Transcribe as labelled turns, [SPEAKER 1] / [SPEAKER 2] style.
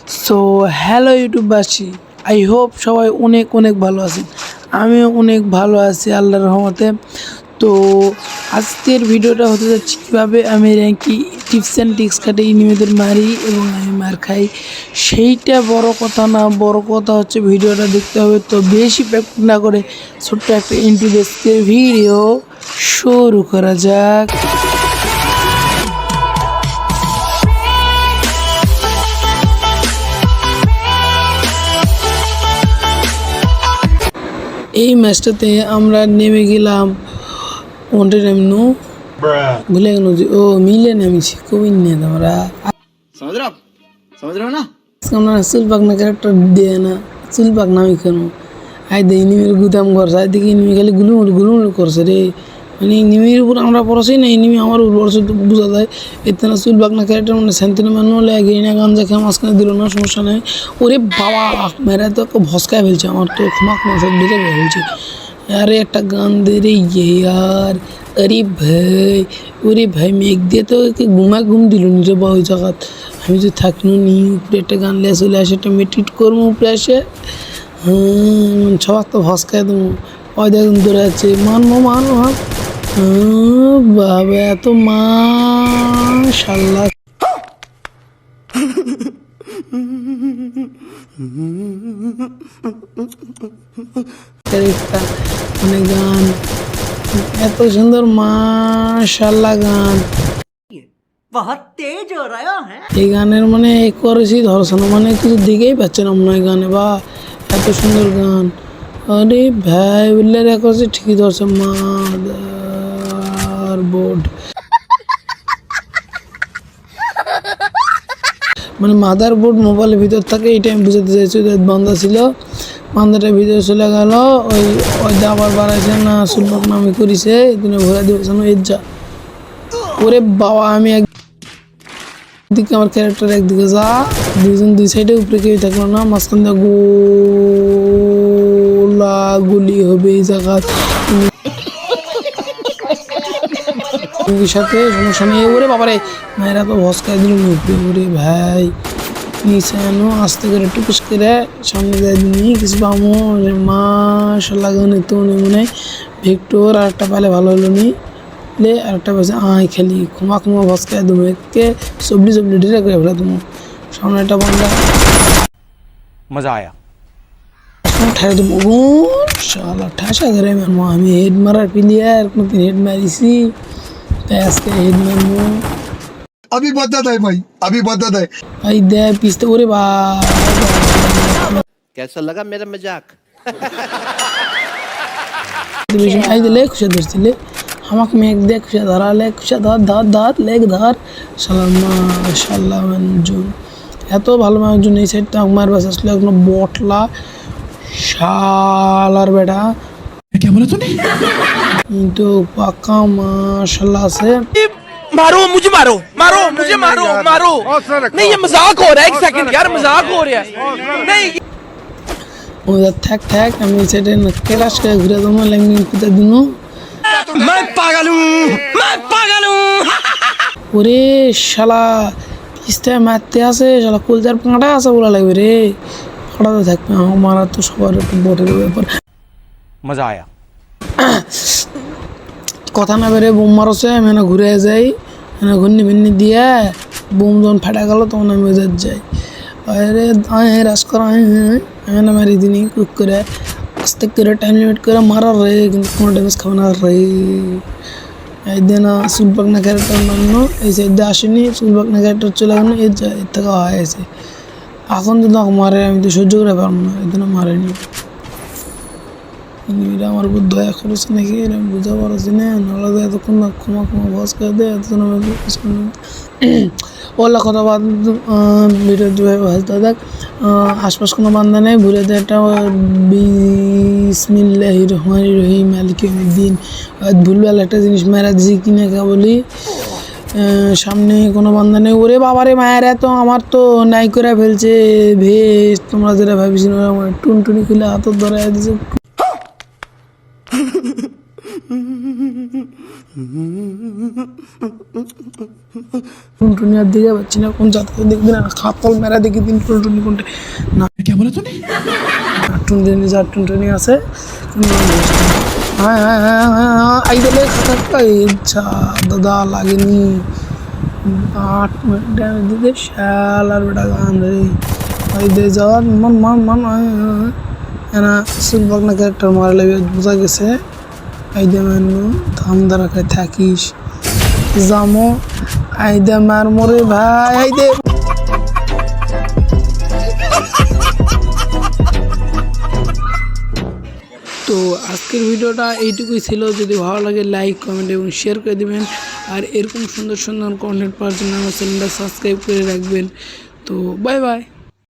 [SPEAKER 1] So hello ইউটিউববাসী, I hope সবাই অনেক অনেক ভালো আছেন। আমিও অনেক ভালো আছি আল্লাহর রহমতে। তো আজকের ভিডিওটা হতে যাচ্ছে কীভাবে আমি র্যাঙ্কি টিপস অ্যান্ড ট্রিক্স খাটে এনিমিদের মারি এবং আমি মার খাই। সেইটা বড় কথা না, বড় কথা হচ্ছে ভিডিওটা দেখতে হবে। তো বেশি প্র্যাকটিস না করে ছোট্ট একটা ইন্ট্রো বেসিকের ভিডিও শুরু করা যাক। এই ম্যাচটাতে আমরা নেমে গেলাম ওয়ান্টেড এমনু ভুলে গেল যে ও মিলে নেমেছি কবি নিয়ে আমরা আমরা সুলপাক না ক্যারেক্টার দিয়ে না সুলপাক নামি কেন আই দে ইনিমির গুদাম করছে আই দিকে ইনিমি খালি গুলুমুলু করছে রে, মানে ইনিমির উপর আমরা পড়াছি না, ইনিমি আমার উপর পড়ছে তো বোঝা যায়। এতে না সুলপাক না ক্যারেক্টার মানে স্যান্তিনো ম্যানুয়ালে গেরিনা গাঞ্জা খেয়ে মাঝখানে দিল না, সমস্যা নেই। ওরে বাবা মেরা তো ভস্কায় ফেলছে, আমার তো ক্ষমাক সব বেঁচে ফেলছে। আরে একটা গান দে রে ইয়ার, আরে ভাই ওরে ভাই মেঘ দিয়ে তো ঘুম দিল নিজে বা ওই জায়গাত। আমি যদি থাকলো নি উপরে একটা গান লিয়ে চলে আসে, একটা মেট্রিট করবো উপরে আসে, সবাক তো ভস্কায় দেবো। ওই দেখুন ধরে আছে মানবো বাবা এত মাশাল্লাহ। মানে গান এত সুন্দর মাশাল্লাহ গান, এই গানের মানে করেছি ধরছানো মানে কিছু দিকেই পাচ্ছে না মনে হয় গানে, বা এত সুন্দর গান। আরে ভাই বললে করেছে ঠিকই ধরছে মাদার বোর্ড, মানে মাদার বোর্ড মোবাইলের ভিতর থাকে, এইটা আমি বুঝাতে চাইছি। বান্ধা ছিল, বান্ধাটার ভিতরে চলে গেল, ওই আবার বাড়াইছে না সুলপাক নামে করেছে এদিনে ঘোরা দিয়েছে না এর যা। ওরে বাবা আমি একদিকে আমার ক্যারেক্টার একদিকে যা, দুজন দুই সাইডে উপরে কেউ থাকলো না, মাঝখান দিয়ে গোলা গুলি হবে এই জায়গা সাথে সমস্যা নেই। ওরে বাবারে মায়েরা তো ভস্কায় দিল উপরে, ওরে ভাই নিচে আনো আস্তে করে টুকুস করে সামনে যায় দিনই কিছু পামো মাশাল্লাহ গানে তো মনে হয় ভিক্টোর আর একটা পালে ভালো হলো নি লে আর একটা পাশে আয় খেলি ক্ষমা ভস্কায় দেবো একে সবলি ঢেলে করে ফেলে দেবো। সামনে একটা বান্ধা
[SPEAKER 2] মজা আয়া
[SPEAKER 1] ঠাই দেবো শালা ঠাসা ধরে মারবো। আমি হেড মারার প্লেয়ার, কোনদিন হেড মারিছি তাই আজকে হেড মারবো।
[SPEAKER 3] अभी बदत है भाई, अभी बदत है।
[SPEAKER 1] ভাই দে পিছতে ওরে বা
[SPEAKER 2] कैसा लगा मेरा मजाक
[SPEAKER 1] আই দিলে খুশি ধরছিলে আমাকে মেঘ দিয়ে খুশি ধরালে খুশি ধর লেগ ধর সালাম মাশাল্লাহ মানুষজন এত ভালো মানুষজন। এই সাইডটা আমার বাস আসলে কোনো বটলা শালার বেটা কিন্তু পাক্কা মাশাল্লাহ আছে।
[SPEAKER 4] मारो मुझे मारो नहीं ये मजाक हो रहा है, एक सेकंड यार मजाक हो रहा है नहीं।
[SPEAKER 1] ওদের থাক আমি এই সাইডে ক্লাস করে ঘুরে দেবো ল্যাঙ্গিং পুঁতে দিন।
[SPEAKER 4] मैं पागल हूँ
[SPEAKER 1] ওরে শালা পিস্তায় মারতে আসে শালা কলজার পাঁটা আছে বলা লাগবে রে, পাঁটাতে থাকবে আমার মারা তো সবার একটু বটের ব্যাপার।
[SPEAKER 2] मजा आया
[SPEAKER 1] কথা না বেড়ে বোম মারছে আমি না ঘুরে যাই, ঘূর্ণি ভিন্নি দিয়ে বোম যখন ফাটা গেল তখন আমি ওদের যাই। আরে রাস করা আমি না মারি দিনই কুক করে আস্তে করে টাইম লিমিট করে মারার রে, কিন্তু কোনো ড্যামেজ খাবে না রে। এই দিয়ে না সুলপাক না ক্যারেক্টার মান্য এই সাইড দিয়ে আসেনি, সুলপাক না ক্যারেক্টার চলে গেল এর থেকে হয়েছে। এখন তো তোমাকে মারে আমি তো সহ্য করে পারবো না, এই জন্য মারেনি। এরা আমার উপর দয়া করেছে নাকি এরকম বুঝা পারছি না, নাহলে এতক্ষণ না ক্ষমা বস করে দেয় এতক্ষণ ওলা কথা বাদ ভিডিও ভাজতে দেখ। আশপাশ কোনো বান্ধা নেই, ঘুরে দেয় একটা বিসমিল্লাহির রহমানির রহিম মালিক ইয়াউমিদ্দিন। ভুলভাল একটা জিনিস মেরা দিছি কিনে খা বলি, সামনে কোনো বান্ধা নেই। ওরে বাবারে মায়েরা তো আমার তো নাই করে ফেলছে ভেস, তোমরা যেটা ভাবিছিল টুনটুনি খুলে হাতত ধরা দিছে টুনটুনি আমি আর দিকে পাচ্ছি না কোন জাতকে দেখবি না খাতল মেরা দেখি দিন টুনটুনি কোনটা না কে বলে তুমি টুনটুনি যা টুনটুনি আছে হ্যাঁ হ্যাঁ হ্যাঁ হ্যাঁ আই দিলে খাতা ইচ্ছা দাদা লাগেনি 8 মিনিট ড্যামেজ দিতে শালার বেটা গান রে আই দে যাওয়ার মন এনা সিলভার না ক্যারেক্টার মারা লাগে বোঝা গেছে আইদে মানু ধান্দা রাখে থাকিস জামো আইদে মার মরে ভাই আইদে তো আজকের ভিডিওটা এইটুকুই ছিল যদি ভালো লাগে লাইক কমেন্ট এবং শেয়ার করে দিবেন আর এরকম সুন্দর সুন্দর কন্টেন্ট পাওয়ার জন্য আমার চ্যানেলটা সাবস্ক্রাইব করে রাখবেন তো বাই বাই।